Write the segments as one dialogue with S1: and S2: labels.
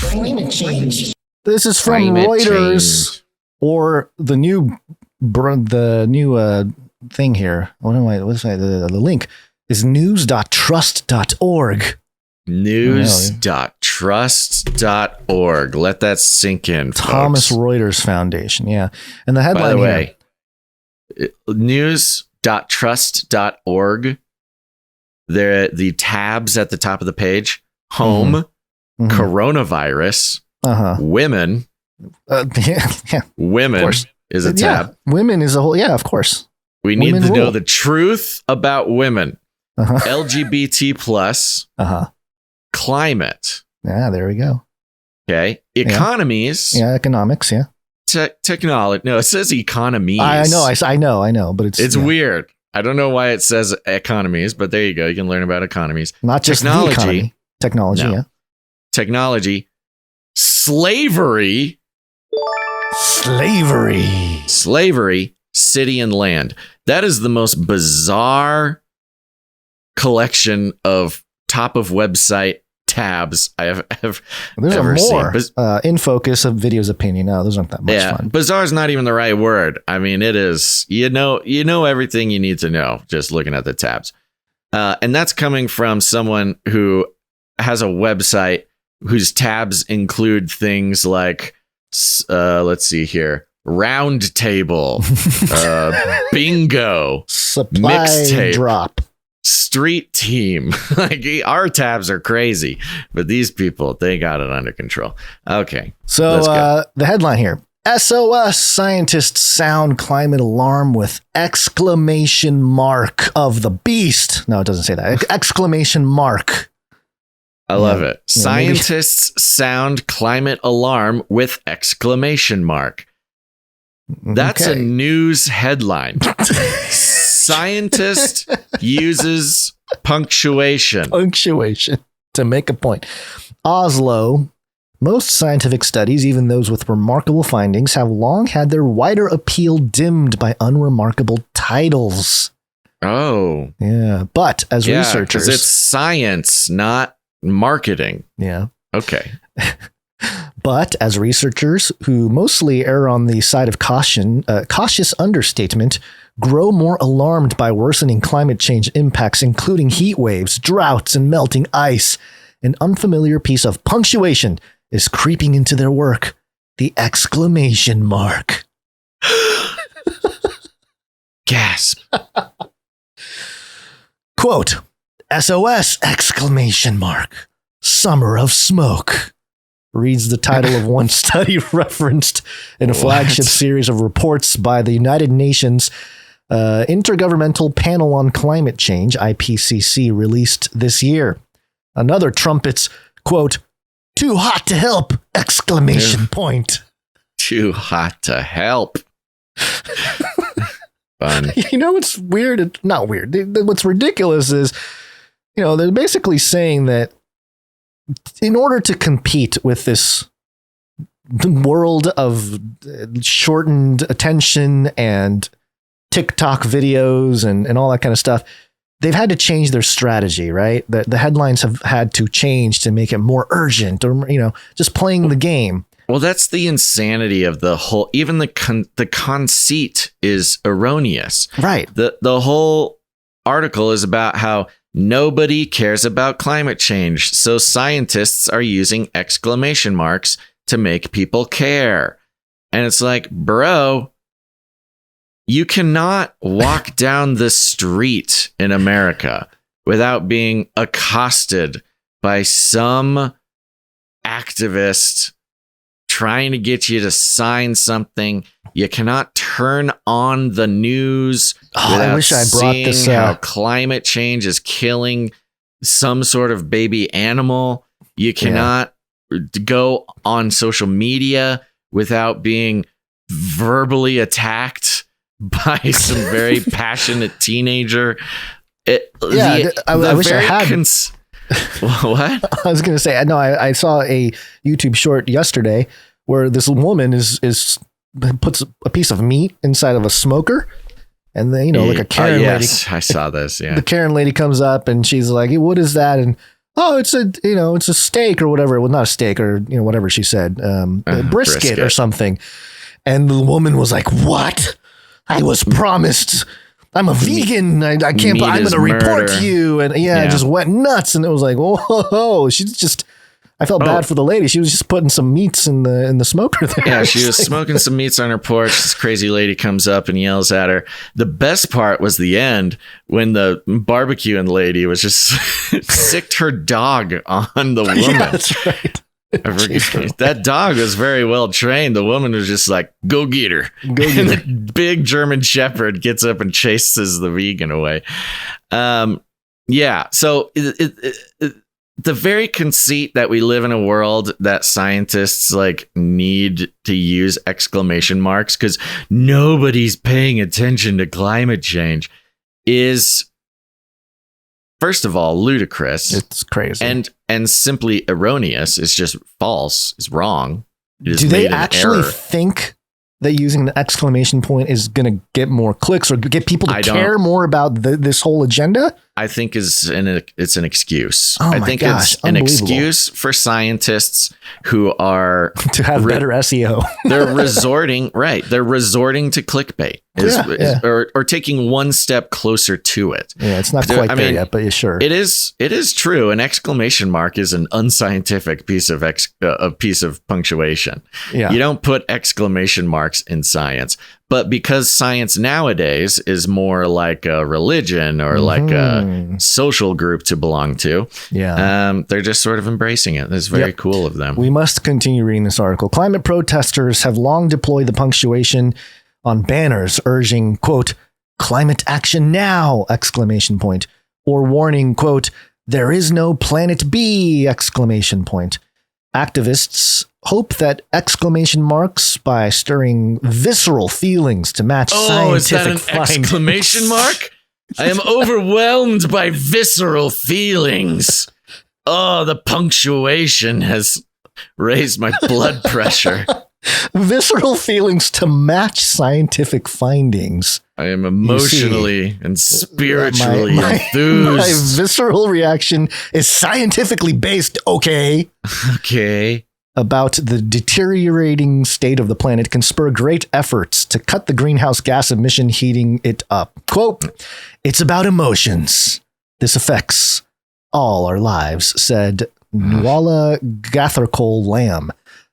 S1: Climate change.
S2: This is from
S3: Climate
S2: Reuters
S3: change.
S2: or the new thing here. The link is news.trust.org.
S3: News.trust.org. Let that sink in,
S2: Thomas
S3: folks.
S2: Reuters Foundation. Yeah. And the headline
S3: By the
S2: here,
S3: way, news.trust.org. The tabs at the top of the page: home,
S2: Mhm.
S3: coronavirus, women.
S2: Yeah.
S3: Women
S2: Of course.
S3: is a tab.
S2: Yeah. Women is a whole. Yeah, of course.
S3: We need
S2: Women
S3: to know
S2: rule.
S3: the truth about women. LGBT plus, climate.
S2: Yeah, there we go.
S3: Okay. Economies.
S2: Yeah, economics. Yeah.
S3: Technology. No, it says economies.
S2: I know, but it's
S3: weird. I don't know why it says economies, but there you go. You can learn about economies.
S2: not just
S3: technology.
S2: the economy. Technology.
S3: No.
S2: Yeah.
S3: Technology. Slavery. Slavery. City and land. That is the most bizarre collection of top of website tabs I have
S2: There's
S3: ever
S2: more
S3: seen.
S2: in focus of video's opinion. No, those aren't that much fun.
S3: Bizarre is not even the right word. I mean, it is. You know everything you need to know just looking at the tabs, and that's coming from someone who has a website whose tabs include things like, let's see here, round table, bingo,
S2: Supply
S3: mixtape,
S2: drop.
S3: street team. Like, our tabs are crazy, but these people, they got it under control. Okay.
S2: So
S3: let's go.
S2: the headline here: SOS scientists sound climate alarm with exclamation mark of the beast. No, it doesn't say that. Exclamation mark.
S3: I love it.
S2: Yeah, maybe-
S3: Scientists sound climate alarm with exclamation mark. That's a
S2: Okay.
S3: news headline. Scientist uses punctuation.
S2: Punctuation to make a point. Oslo. Most scientific studies, even those with remarkable findings, have long had their wider appeal dimmed by unremarkable titles.
S3: Oh.
S2: Yeah, but as
S3: Yeah,
S2: researchers,
S3: because it's science, not marketing.
S2: yeah.
S3: Okay.
S2: But as researchers who mostly err on the side of caution, cautious understatement, grow more alarmed by worsening climate change impacts, including heat waves, droughts, and melting ice, an unfamiliar piece of punctuation is creeping into their work: the exclamation mark.
S3: Gasp.
S2: Quote, SOS exclamation mark. Summer of smoke. Reads the title of one study referenced in a flagship series of reports by the United Nations Intergovernmental Panel on Climate Change, IPCC, released this year. Another trumpets, quote, too hot to help! Exclamation point.
S3: Too hot to help. Fun.
S2: You know what's weird? It's not weird. What's ridiculous is, they're basically saying that in order to compete with this world of shortened attention and TikTok videos and all that kind of stuff, they've had to change their strategy, right? The headlines have had to change to make it more urgent, or, just playing the game.
S3: Well, that's the insanity of the whole, even the conceit is erroneous.
S2: Right.
S3: The whole article is about how nobody cares about climate change, so scientists are using exclamation marks to make people care. And it's like, bro, you cannot walk down the street in America without being accosted by some activist trying to get you to sign something. You cannot turn on the news without
S2: I wish I brought
S3: seeing
S2: this
S3: how climate change is killing some sort of baby animal. You cannot go on social media without being verbally attacked by some very passionate teenager.
S2: I wish I had.
S3: What?
S2: I was going to say, no, I saw a YouTube short yesterday where this woman is puts a piece of meat inside of a smoker, And then, like a Karen lady.
S3: I saw this. Yeah.
S2: The Karen lady comes up and she's like, hey, what is that? And it's a steak or whatever. Well, not a steak or, whatever she said, a brisket or something. And the woman was like, what? I was promised. I'm a vegan. I can't, I'm going to report you. And I just went nuts. And it was like, whoa, she's just, I felt bad for the lady. She was just putting some meats in the smoker there.
S3: Yeah, she was smoking some meats on her porch. This crazy lady comes up and yells at her. The best part was the end when the barbecuing lady was just sicked her dog on the woman.
S2: Yeah, that's right.
S3: That dog was very well trained. The woman was just like, go get her. And the big German Shepherd gets up and chases the vegan away. So the very conceit that we live in a world that scientists like need to use exclamation marks because nobody's paying attention to climate change is, first of all, ludicrous.
S2: It's crazy.
S3: And simply erroneous. It's just false. It's wrong.
S2: Do they actually think that using the exclamation point is going to get more clicks or get people to care more about this whole agenda?
S3: I think it's an excuse.
S2: Oh
S3: I
S2: my
S3: think
S2: gosh,
S3: it's an excuse for scientists who are
S2: to have better SEO.
S3: They're resorting to clickbait or taking one step closer to it.
S2: Yeah, it's not quite there yet, but yeah, sure.
S3: It is true. An exclamation mark is an unscientific piece of punctuation.
S2: Yeah.
S3: You don't put exclamation marks in science. But because science nowadays is more like a religion or like a social group to belong to, they're just sort of embracing it. It's very cool of them.
S2: We must continue reading this article. Climate protesters have long deployed the punctuation on banners urging, quote, climate action now, exclamation point, or warning, quote, there is no planet B, exclamation point. Activists hope that exclamation marks by stirring visceral feelings to match scientific
S3: is that an exclamation mark? I am overwhelmed by visceral feelings. Oh, the punctuation has raised my blood pressure.
S2: Visceral feelings to match scientific findings.
S3: I am emotionally and spiritually enthused.
S2: My visceral reaction is scientifically based, okay?
S3: Okay.
S2: About the deteriorating state of the planet can spur great efforts to cut the greenhouse gas emission heating it up. Quote, it's about emotions. This affects all our lives, said Nuala Gathercole Lamb,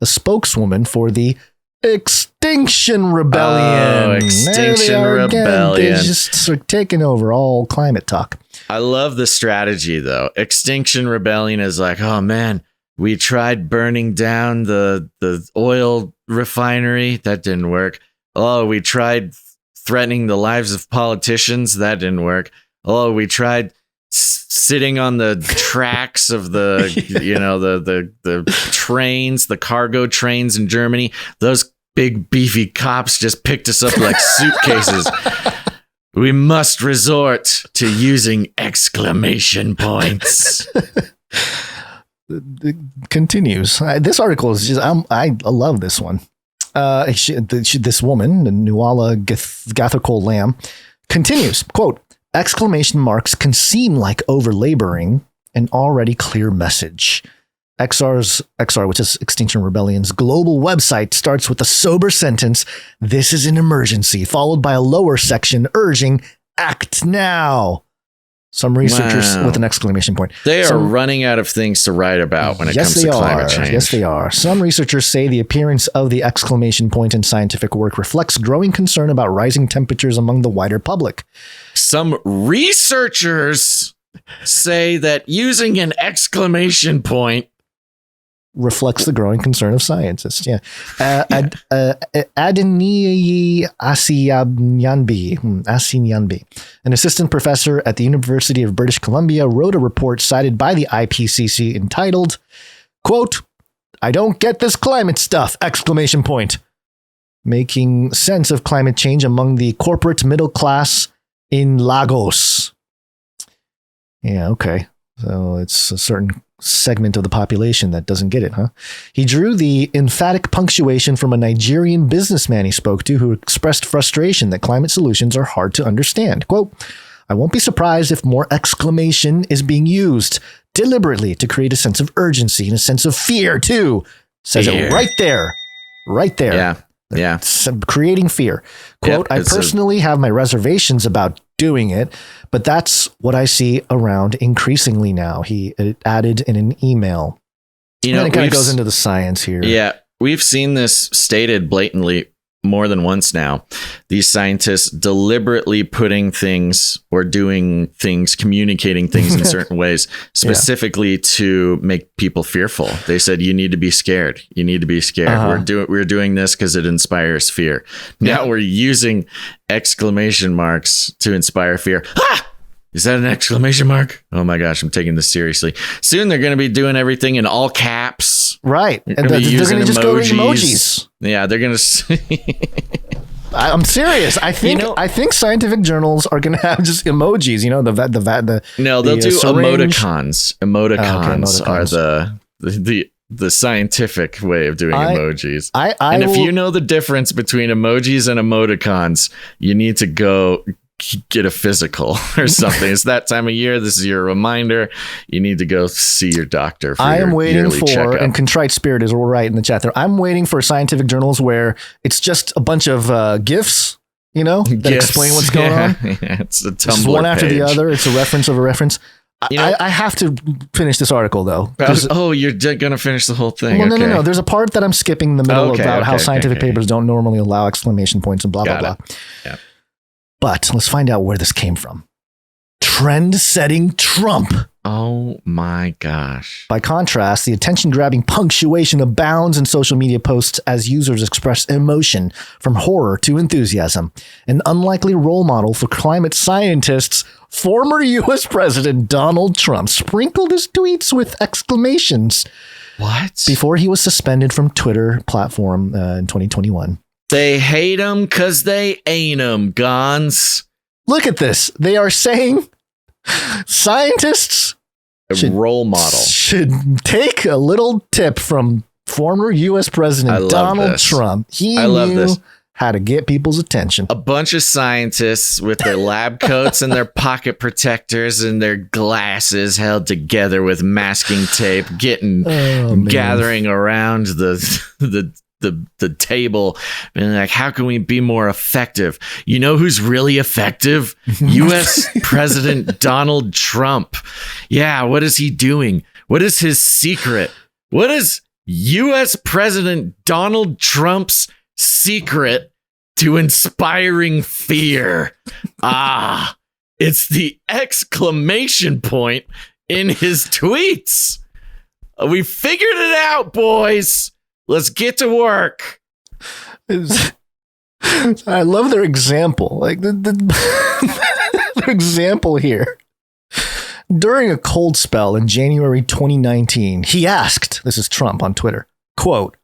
S2: a spokeswoman for the Extinction Rebellion.
S3: Oh, Extinction Rebellion.
S2: They're just sort of taking over all climate talk.
S3: I love the strategy, though. Extinction Rebellion is like, oh, man, we tried burning down the oil refinery. That didn't work. Oh, we tried threatening the lives of politicians. That didn't work. Oh, we tried sitting on the tracks of the the trains, the cargo trains in Germany. Those big beefy cops just picked us up like suitcases. We must resort to using exclamation points.
S2: It continues. This article is just, I love this one. This woman, Nuala Gathercole Lamb, continues, quote, exclamation marks can seem like overlaboring an already clear message. XR, which is Extinction Rebellion's global website, starts with a sober sentence, this is an emergency, followed by a lower section urging, act now. Some researchers with an exclamation point.
S3: They are running out of things to write about when it comes to climate change.
S2: Yes, they are. Some researchers say the appearance of the exclamation point in scientific work reflects growing concern about rising temperatures among the wider public.
S3: Some researchers say that using an exclamation point
S2: reflects the growing concern of scientists. Yeah. Adeniyi Asinyanbi, an assistant professor at the University of British Columbia, wrote a report cited by the IPCC entitled, quote, I don't get this climate stuff, exclamation point. Making sense of climate change among the corporate middle class in Lagos. Yeah, okay. So it's a certain segment of the population that doesn't get it, huh? He drew the emphatic punctuation from a Nigerian businessman he spoke to who expressed frustration that climate solutions are hard to understand. Quote, I won't be surprised if more exclamation is being used deliberately to create a sense of urgency and a sense of fear too. Says it right there. Right there.
S3: Yeah. Yeah.
S2: Creating fear. Quote, I personally have my reservations about doing it, but that's what I see around increasingly now. He added in an email. You know, and it kind of goes into the science here.
S3: Yeah. We've seen this stated blatantly more than once now. These scientists deliberately putting things or doing things, communicating things in certain ways, specifically to make people fearful. They said, you need to be scared. You need to be scared. We're doing this because it inspires fear. Now we're using exclamation marks to inspire fear. Ah! Is that an exclamation mark? Oh my gosh, I'm taking this seriously. Soon they're going to be doing everything in all caps.
S2: Right. And they're going to just go to emojis.
S3: Yeah, they're going to.
S2: I'm serious. I think scientific journals are going to have just emojis. You know,
S3: No, they'll do emoticons. Emoticons are the scientific way of doing emojis. If you know the difference between emojis and emoticons, you need to go get a physical or something. It's that time of year. This is your reminder. You need to go see your doctor for
S2: I am waiting for,
S3: checkup.
S2: And Contrite Spirit is right in the chat there. I'm waiting for scientific journals where it's just a bunch of GIFs, you know, that explain what's going on.
S3: Yeah, it's a Tumblr
S2: it's one
S3: page.
S2: after the other. It's a reference of a reference. You know, I have to finish this article though.
S3: You're going to finish the whole thing.
S2: Well, no. There's a part that I'm skipping in the middle about how scientific papers don't normally allow exclamation points and blah, blah, blah.
S3: Yeah.
S2: But let's find out where this came from. Trend-setting Trump.
S3: Oh my gosh.
S2: By contrast, the attention-grabbing punctuation abounds in social media posts as users express emotion from horror to enthusiasm. An unlikely role model for climate scientists, former U.S. President Donald Trump sprinkled his tweets with exclamations.
S3: What?
S2: Before he was suspended from Twitter platform in 2021.
S3: They hate him because they ain't him, Gons.
S2: Look at this. They are saying scientists
S3: role model
S2: should take a little tip from former U.S. President Donald Trump. He knew how to get people's attention.
S3: A bunch of scientists with their lab coats and their pocket protectors and their glasses held together with masking tape, gathering around the table and like, how can we be more effective? You know who's really effective? U.S. President Donald Trump. Yeah, what is he doing? What is his secret? What is U.S. President Donald Trump's secret to inspiring fear? It's the exclamation point in his tweets. We figured it out, boys. Let's get to work.
S2: I love their example. Like their example here. During a cold spell in January 2019, he asked, this is Trump on Twitter, quote,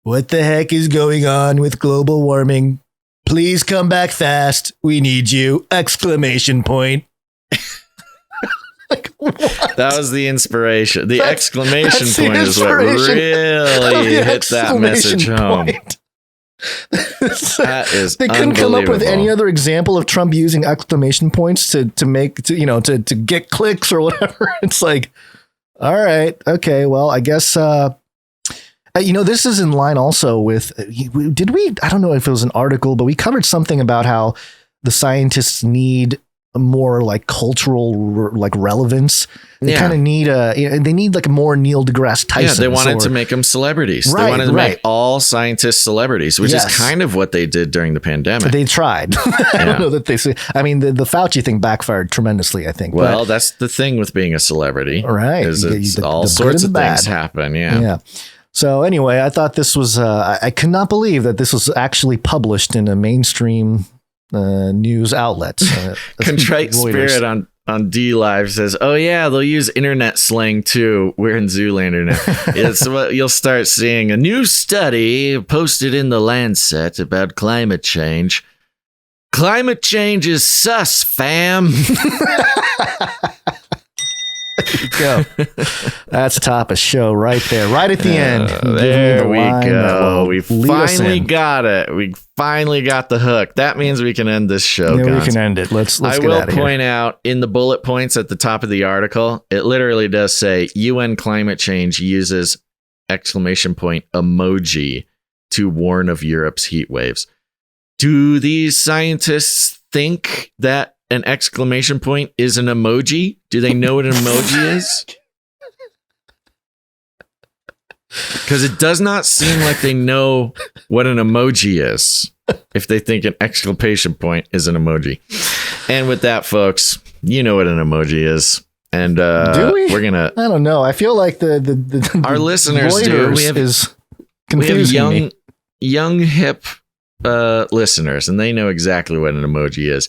S2: "What the heck is going on with global warming? Please come back fast. We need you!" Exclamation point. Like, that
S3: was the inspiration. The exclamation point is what really hit that message home. That is
S2: they couldn't come up with any other example of Trump using exclamation points to get clicks or whatever. It's like, all right, okay, well, I guess this is in line also with I don't know if it was an article, but we covered something about how the scientists need more like cultural relevance. They kind of need they need like a more Neil deGrasse Tyson.
S3: Yeah, they wanted to make them celebrities. Right, they wanted to make all scientists celebrities, which is kind of what they did during the pandemic.
S2: They tried. I don't know that they say. I mean, the Fauci thing backfired tremendously, I think.
S3: Well, that's the thing with being a celebrity.
S2: Right.
S3: All sorts of things happen. Yeah.
S2: So anyway, I thought this was, I could not believe that this was actually published in a mainstream news outlets.
S3: Contrite Spirit on D Live says, "Oh yeah, they'll use internet slang too. We're in Zoolander now." It's what you'll start seeing. A new study posted in the Lancet about climate change. Climate change is sus, fam.
S2: go. That's top of show right there, right at the end.
S3: There we go. We finally got it. We finally got the hook. That means we can end this show.
S2: Yeah, we can end it. Let's get out of here.
S3: I will point out in the bullet points at the top of the article, it literally does say UN climate change uses emoji to warn of Europe's heat waves. Do these scientists think that an exclamation point is an emoji? Do they know what an emoji is? Because it does not seem like they know what an emoji is if they think an exclamation point is an emoji. And with that, folks, you know what an emoji is. And
S2: do we?
S3: We're gonna.
S2: I don't know. I feel like the
S3: our listeners do. We have young hip listeners, and they know exactly what an emoji is.